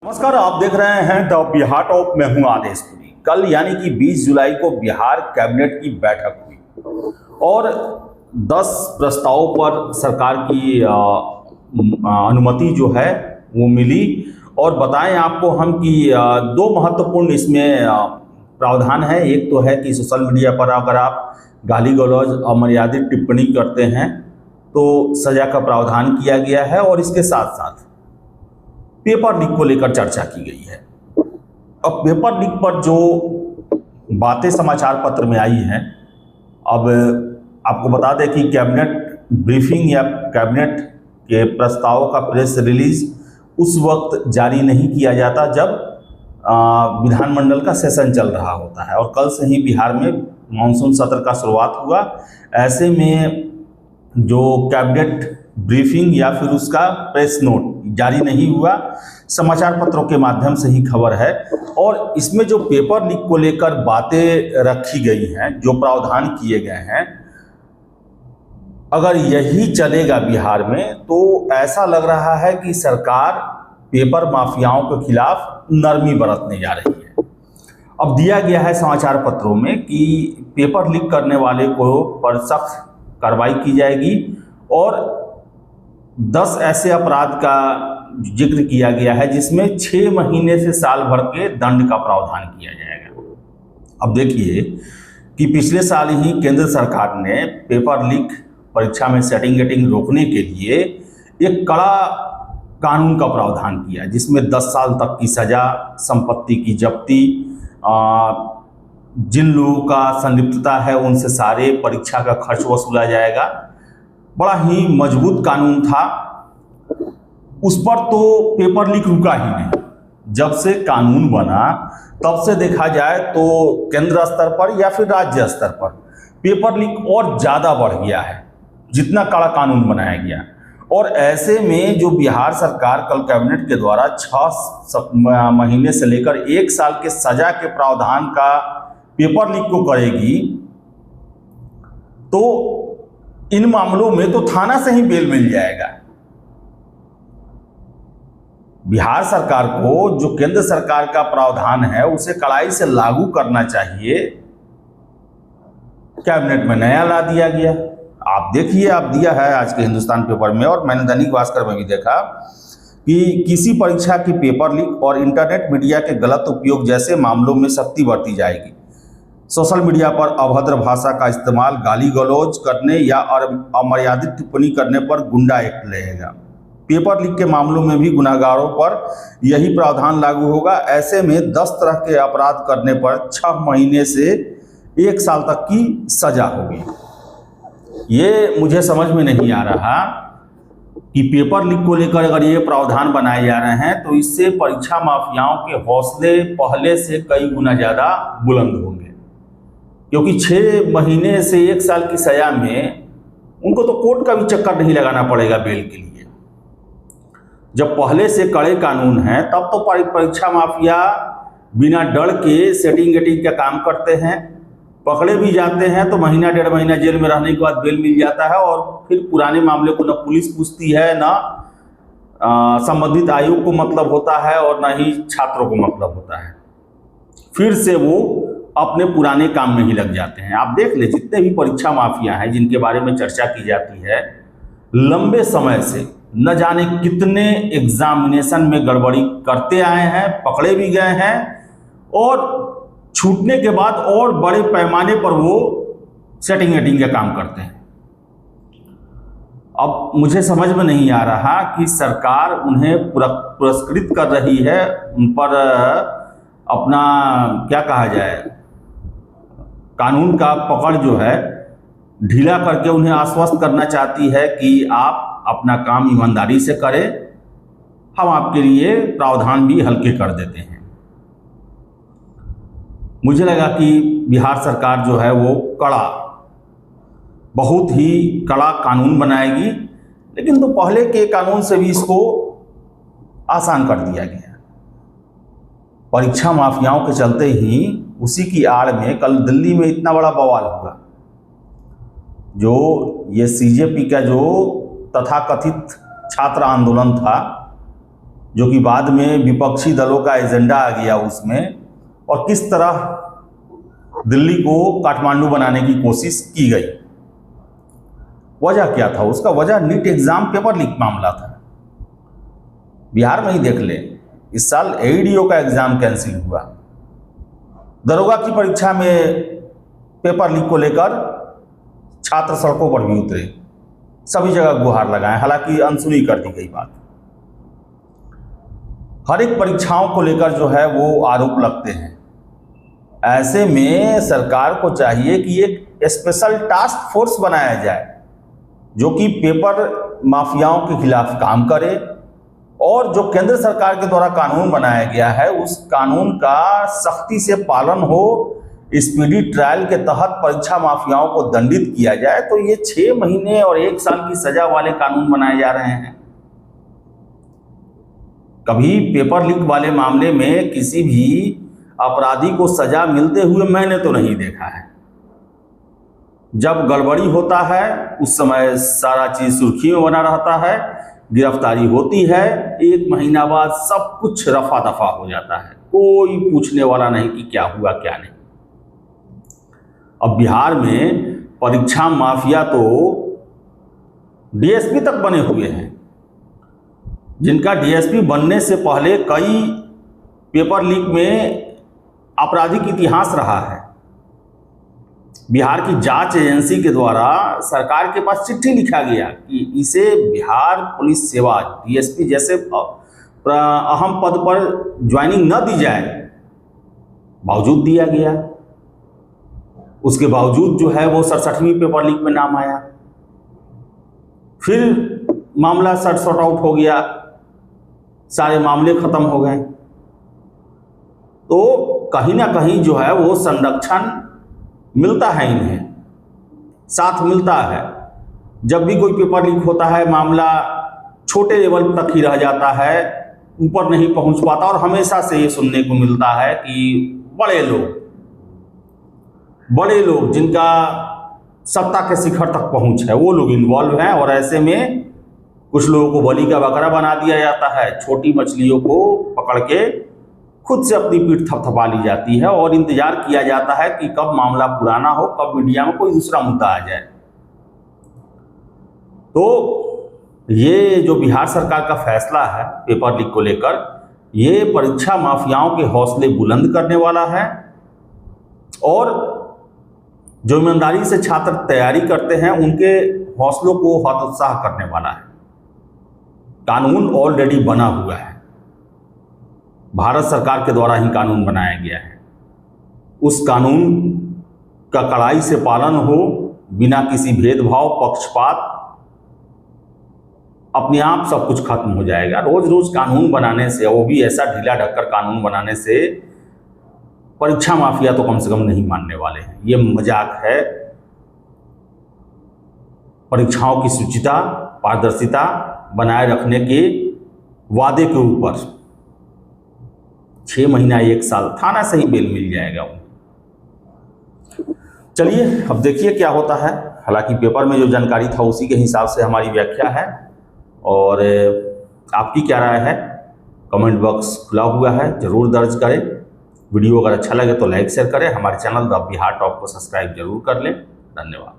नमस्कार, आप देख रहे हैं द बिहार टॉप। मैं हूं आदेशपुरी। कल यानी कि 20 जुलाई को बिहार कैबिनेट की बैठक हुई और 10 प्रस्तावों पर सरकार की अनुमति जो है वो मिली। और बताएं आपको हम कि दो महत्वपूर्ण इसमें प्रावधान है। एक तो है कि सोशल मीडिया पर अगर आप गाली गलौज अमर्यादित टिप्पणी करते हैं तो सजा का प्रावधान किया गया है, और इसके साथ साथ पेपर लीक को लेकर चर्चा की गई है। अब पेपर लीक पर जो बातें समाचार पत्र में आई हैं, अब आपको बता दें कि कैबिनेट ब्रीफिंग या कैबिनेट के प्रस्तावों का प्रेस रिलीज उस वक्त जारी नहीं किया जाता जब विधानमंडल का सेशन चल रहा होता है, और कल से ही बिहार में मानसून सत्र का शुरुआत हुआ। ऐसे में जो कैबिनेट ब्रीफिंग या फिर उसका प्रेस नोट जारी नहीं हुआ, समाचार पत्रों के माध्यम से ही खबर है। और इसमें जो पेपर लीक को लेकर बातें रखी गई हैं, जो प्रावधान किए गए हैं, अगर यही चलेगा बिहार में तो ऐसा लग रहा है कि सरकार पेपर माफियाओं के खिलाफ नरमी बरतने जा रही है। अब दिया गया है समाचार पत्रों में कि पेपर लीक करने वाले को पर सख्त कार्रवाई की जाएगी, और 10 ऐसे अपराध का जिक्र किया गया है जिसमें 6 महीने से साल भर के दंड का प्रावधान किया जाएगा। अब देखिए कि पिछले साल ही केंद्र सरकार ने पेपर लीक परीक्षा में सेटिंग गेटिंग रोकने के लिए एक कड़ा कानून का प्रावधान किया, जिसमें 10 साल तक की सजा, संपत्ति की जब्ती, जिन लोगों का संलिप्तता है उनसे सारे परीक्षा का खर्च वसूला जाएगा। बड़ा ही मजबूत कानून था। उस पर तो पेपर लीक रुका ही नहीं। जब से कानून बना तब से देखा जाए तो केंद्र स्तर पर या फिर राज्य स्तर पर पेपर लीक और ज़्यादा बढ़ गया है, जितना कड़ा कानून बनाया गया। और ऐसे में जो बिहार सरकार कल कैबिनेट के द्वारा 6 महीने से लेकर 1 साल के सजा के प्रावधान का पेपर लीक को करेगी, तो इन मामलों में तो थाना से ही बेल मिल जाएगा। बिहार सरकार को जो केंद्र सरकार का प्रावधान है उसे कड़ाई से लागू करना चाहिए। कैबिनेट में नया ला दिया गया। आप देखिए, आप दिया है आज के हिंदुस्तान पेपर में, और मैंने दैनिक भास्कर में भी देखा कि किसी परीक्षा की पेपर लीक और इंटरनेट मीडिया के गलत उपयोग जैसे मामलों में सख्ती बरती जाएगी। सोशल मीडिया पर अभद्र भाषा का इस्तेमाल, गाली गलौज करने या अमर्यादित टिप्पणी करने पर गुंडा एक्ट लगेगा। पेपर लीक के मामलों में भी गुनाहगारों पर यही प्रावधान लागू होगा। ऐसे में 10 तरह के अपराध करने पर 6 महीने से 1 साल तक की सजा होगी। ये मुझे समझ में नहीं आ रहा कि पेपर लीक को लेकर अगर ये प्रावधान बनाए जा रहे हैं तो इससे परीक्षा माफियाओं के हौसले पहले से कई गुना ज़्यादा बुलंद होंगे, क्योंकि 6 महीने से 1 साल की सजा में उनको तो कोर्ट का भी चक्कर नहीं लगाना पड़ेगा बेल के लिए। जब पहले से कड़े कानून हैं तब तो परीक्षा माफिया बिना डर के सेटिंग गेटिंग का काम करते हैं। पकड़े भी जाते हैं तो महीना 1.5 महीना जेल में रहने के बाद बेल मिल जाता है, और फिर पुराने मामले को न पुलिस पूछती है, न संबंधित आयोग को मतलब होता है, और न ही छात्रों को मतलब होता है। फिर से वो अपने पुराने काम में ही लग जाते हैं। आप देख ले, जितने भी परीक्षा माफिया हैं जिनके बारे में चर्चा की जाती है, लंबे समय से न जाने कितने एग्जामिनेशन में गड़बड़ी करते आए हैं, पकड़े भी गए हैं, और छूटने के बाद और बड़े पैमाने पर वो सेटिंग गेटिंग का काम करते हैं। अब मुझे समझ में नहीं आ रहा कि सरकार उन्हें पुरस्कृत कर रही है, उन पर अपना क्या कहा जाए, कानून का पकड़ जो है ढीला करके उन्हें आश्वस्त करना चाहती है कि आप अपना काम ईमानदारी से करें, हम आपके लिए प्रावधान भी हल्के कर देते हैं। मुझे लगा कि बिहार सरकार जो है वो बहुत ही कड़ा कानून बनाएगी, लेकिन तो पहले के कानून से भी इसको आसान कर दिया गया। परीक्षा माफियाओं के चलते ही उसी की आड़ में कल दिल्ली में इतना बड़ा बवाल हुआ। जो ये सीजेपी का जो तथाकथित छात्र आंदोलन था, जो कि बाद में विपक्षी दलों का एजेंडा आ गया उसमें, और किस तरह दिल्ली को काठमांडू बनाने की कोशिश की गई। वजह क्या था उसका? वजह नीट एग्जाम पेपर लीक मामला था। बिहार में ही देख ले, इस साल एईडीओ का एग्जाम कैंसिल हुआ, दरोगा की परीक्षा में पेपर लीक को लेकर छात्र सड़कों पर भी उतरे, सभी जगह गुहार लगाए, हालांकि अनसुनी कर दी गई बात। हर एक परीक्षाओं को लेकर जो है वो आरोप लगते हैं। ऐसे में सरकार को चाहिए कि एक स्पेशल टास्क फोर्स बनाया जाए जो कि पेपर माफियाओं के खिलाफ काम करे, और जो केंद्र सरकार के द्वारा कानून बनाया गया है उस कानून का सख्ती से पालन हो, स्पीडी ट्रायल के तहत परीक्षा माफियाओं को दंडित किया जाए। तो ये 6 महीने और 1 साल की सजा वाले कानून बनाए जा रहे हैं। कभी पेपर लीक वाले मामले में किसी भी अपराधी को सजा मिलते हुए मैंने तो नहीं देखा है। जब गड़बड़ी होता है उस समय सारा चीज सुर्खी में बना रहता है, गिरफ्तारी होती है, 1 महीना बाद सब कुछ रफा दफा हो जाता है, कोई पूछने वाला नहीं कि क्या हुआ क्या नहीं। अब बिहार में परीक्षा माफिया तो डीएसपी तक बने हुए हैं, जिनका डीएसपी बनने से पहले कई पेपर लीक में आपराधिक इतिहास रहा है। बिहार की जांच एजेंसी के द्वारा सरकार के पास चिट्ठी लिखा गया कि इसे बिहार पुलिस सेवा डीएसपी जैसे अहम पद पर ज्वाइनिंग न दी जाए, बावजूद दिया गया। उसके बावजूद जो है वो 67वीं पेपर लीक में नाम आया, फिर मामला सॉर्ट आउट हो गया, सारे मामले खत्म हो गए। तो कहीं ना कहीं जो है वो संरक्षण मिलता है, इन्हें साथ मिलता है। जब भी कोई पेपर लीक होता है मामला छोटे लेवल तक ही रह जाता है, ऊपर नहीं पहुंच पाता, और हमेशा से ये सुनने को मिलता है कि बड़े लोग जिनका सत्ता के शिखर तक पहुंच है वो लोग इन्वॉल्व हैं, और ऐसे में कुछ लोगों को बलि का बकरा बना दिया जाता है। छोटी मछलियों को पकड़ के खुद से अपनी पीठ थपथपा ली जाती है और इंतजार किया जाता है कि कब मामला पुराना हो, कब मीडिया में कोई दूसरा मुद्दा आ जाए। तो ये जो बिहार सरकार का फैसला है पेपर लीक को लेकर, ये परीक्षा माफियाओं के हौसले बुलंद करने वाला है, और जो ईमानदारी से छात्र तैयारी करते हैं उनके हौसलों को हतोत्साह करने वाला है। कानून ऑलरेडी बना हुआ है, भारत सरकार के द्वारा ही कानून बनाया गया है। उस कानून का कड़ाई से पालन हो, बिना किसी भेदभाव पक्षपात, अपने आप सब कुछ खत्म हो जाएगा। रोज रोज कानून बनाने से, वो भी ऐसा ढीला ढक्कर कानून बनाने से, परीक्षा माफिया तो कम से कम नहीं मानने वाले हैं। ये मजाक है। परीक्षाओं की शुचिता, पारदर्शिता बनाए रखने के वादे के ऊपर 6 महीना 1 साल थाना से ही बेल मिल जाएगा उन्हें। चलिए अब देखिए क्या होता है। हालांकि पेपर में जो जानकारी था उसी के हिसाब से हमारी व्याख्या है, और आपकी क्या राय है कमेंट बॉक्स खुला हुआ है, जरूर दर्ज करें। वीडियो अगर अच्छा लगे तो लाइक शेयर करें। हमारे चैनल द बिहार टॉप को सब्सक्राइब जरूर कर लें। धन्यवाद।